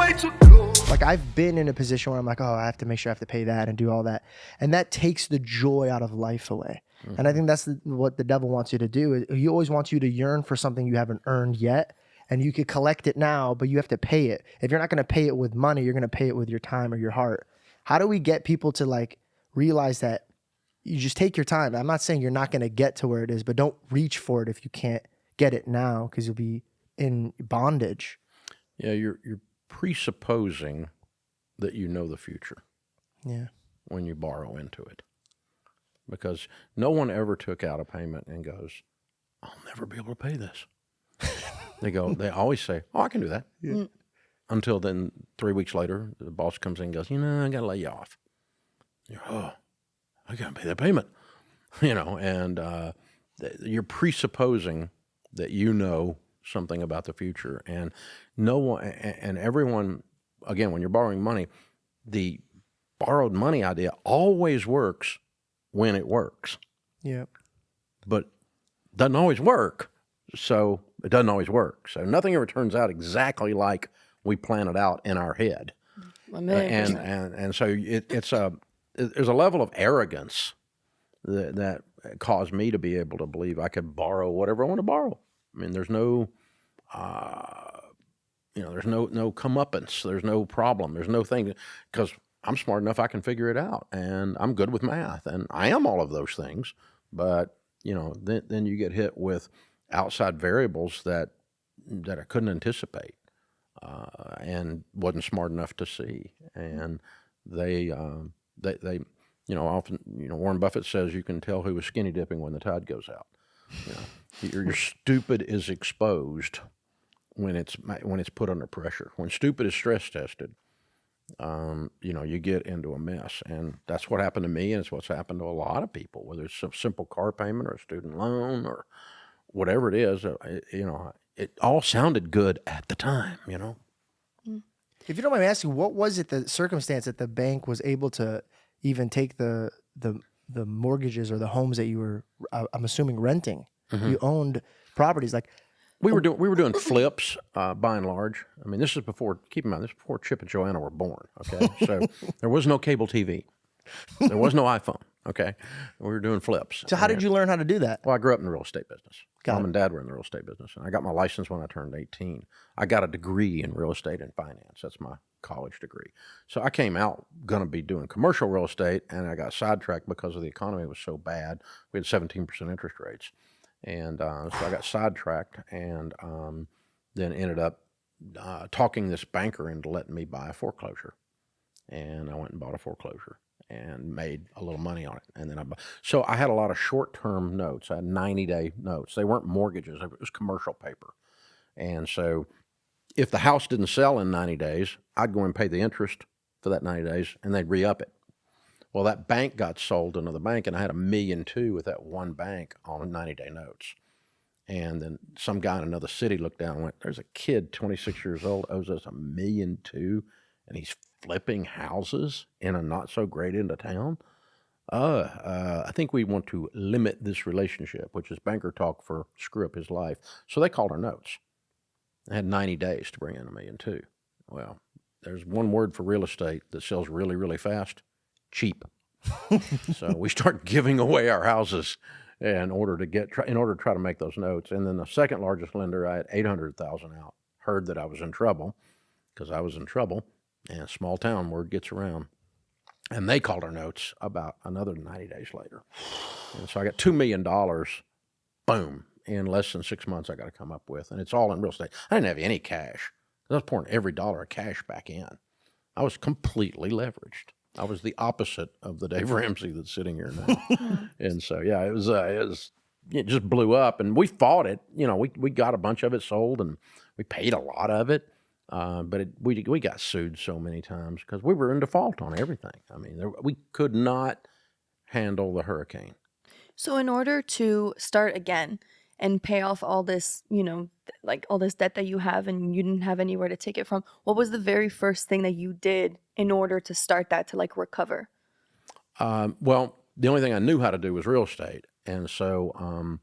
way to go. Like I've been in a position where I'm like, oh, I have to make sure I have to pay that and do all that. And that takes the joy out of life away. Mm-hmm. And I think that's what the devil wants you to do. He always wants you to yearn for something you haven't earned yet. And you could collect it now, but you have to pay it. If you're not going to pay it with money, you're going to pay it with your time or your heart. How do we get people to like realize that you just take your time? I'm not saying you're not going to get to where it is, but don't reach for it if you can't get it now, because you'll be in bondage. Yeah, you're presupposing that you know the future. Yeah. When you borrow into it. Because no one ever took out a payment and goes, I'll never be able to pay this. They always say, oh, I can do that. Yeah. Until then, 3 weeks later, the boss comes in and goes, I got to lay you off. I got to pay that payment. And you're presupposing that you know something about the future. And no one, and everyone, again, when you're borrowing money, the borrowed money idea always works when it works. Yeah. But doesn't always work. So it doesn't always work. So nothing ever turns out exactly like we plan it out in our head. 1,000,000%. And so there's a level of arrogance that caused me to be able to believe I could borrow whatever I want to borrow. I mean, there's no, there's no comeuppance. There's no problem. There's no thing, because I'm smart enough I can figure it out, and I'm good with math, and I am all of those things. But then you get hit with outside variables that I couldn't anticipate, and wasn't smart enough to see. And they often, Warren Buffett says you can tell who was skinny dipping when the tide goes out. Your stupid is exposed when it's put under pressure. When stupid is stress tested, you get into a mess. And that's what happened to me, and it's what's happened to a lot of people, whether it's a simple car payment or a student loan or whatever it is. It all sounded good at the time, If you don't mind me asking, what was it, the circumstance that the bank was able to even take the mortgages or the homes that you were, I'm assuming, renting? Mm-hmm. You owned properties. Like we were doing flips by and large. I mean, this is before. Keep in mind, this is before Chip and Joanna were born. Okay, so there was no cable TV, there was no iPhone. Okay, we were doing flips. So how did you learn how to do that? Well, I grew up in the real estate business. Mom and Dad were in the real estate business, and I got my license when I turned 18. I got a degree in real estate and finance. That's my college degree. So I came out going to be doing commercial real estate, and I got sidetracked because of the economy was so bad. We had 17% interest rates. And so I got sidetracked, and then ended up talking this banker into letting me buy a foreclosure. And I went and bought a foreclosure and made a little money on it. And then so I had a lot of short-term notes. I had 90-day notes. They weren't mortgages. It was commercial paper. And so if the house didn't sell in 90 days, I'd go and pay the interest for that 90 days, and they'd re-up it. Well, that bank got sold to another bank, and I had $1.2 million with that one bank on 90-day notes. And then some guy in another city looked down and went, there's a kid, 26 years old, owes us $1.2 million, and he's flipping houses in a not-so-great end of town. I think we want to limit this relationship, which is banker talk for screw up his life. So they called our notes. I had 90 days to bring in $1.2 million. Well, there's one word for real estate that sells really, really fast: cheap. So we start giving away our houses in order to try to make those notes. And then the second largest lender, I had $800,000 out. Heard that I was in trouble, because I was in trouble, and small town word gets around. And they called our notes about another 90 days later. And so I got $2 million, boom, in less than 6 months I got to come up with. And it's all in real estate. I didn't have any cash. I was pouring every dollar of cash back in. I was completely leveraged. I was the opposite of the Dave Ramsey that's sitting here now. And so, yeah, it just blew up, and we fought it. We got a bunch of it sold, and we paid a lot of it. But we got sued so many times because we were in default on everything. I mean, we could not handle the hurricane. So in order to start again and pay off all this, like all this debt that you have and you didn't have anywhere to take it from, what was the very first thing that you did in order to start that, to like recover? Well, the only thing I knew how to do was real estate. And so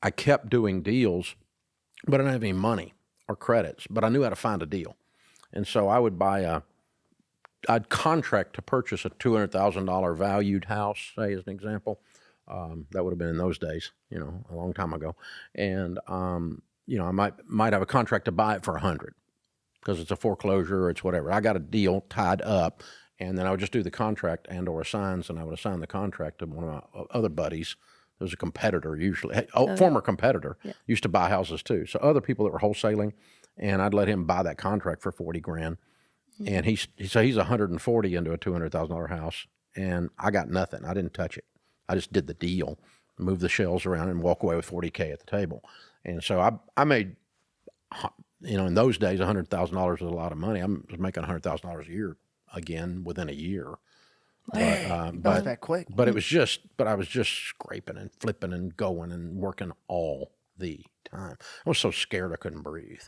I kept doing deals, but I didn't have any money or credits, but I knew how to find a deal. And so I would I'd contract to purchase a $200,000 valued house, say, as an example. That would have been in those days, a long time ago. And, I might have a contract to buy it for 100 because it's a foreclosure or it's whatever. I got a deal tied up, and then I would just do the contract or assigns, and I would assign the contract to one of my other buddies. There was a competitor usually, former competitor, used to buy houses too. So other people that were wholesaling, and I'd let him buy that contract for 40 grand. And he's 140 into a $200,000 house, and I got nothing. I didn't touch it. I just did the deal, move the shells around, and walk away with $40K at the table. And so I made, in those days, $100,000 was a lot of money. I was making $100,000 a year again within a year. But that quick. But I was just scraping and flipping and going and working all the time. I was so scared I couldn't breathe.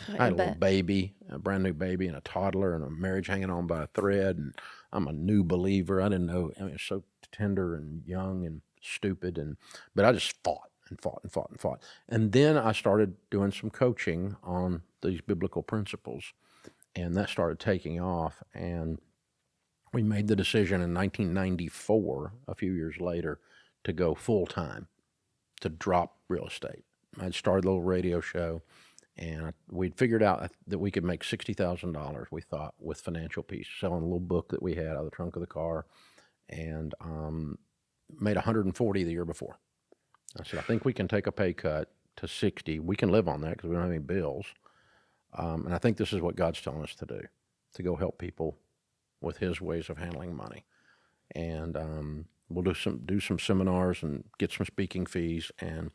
I had a little baby, a brand new baby, and a toddler, and a marriage hanging on by a thread. And I'm a new believer. I didn't know. It's so tender and young and stupid, but I just fought and fought and fought and fought. And then I started doing some coaching on these biblical principles, and that started taking off. And we made the decision in 1994, a few years later, to go full time, to drop real estate. I'd started a little radio show. And we'd figured out that we could make $60,000, we thought, with financial peace, selling a little book that we had out of the trunk of the car, and made 140 the year before. I said, I think we can take a pay cut to 60. We can live on that because we don't have any bills. And I think this is what God's telling us to do, to go help people with his ways of handling money. And we'll do some seminars and get some speaking fees, and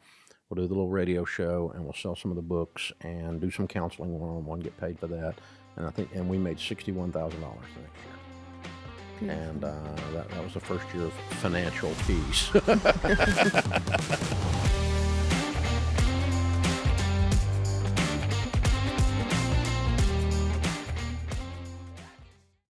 we'll do the little radio show, and we'll sell some of the books and do some counseling one-on-one, get paid for that. And we made $61,000 the next year. And that was the first year of financial peace.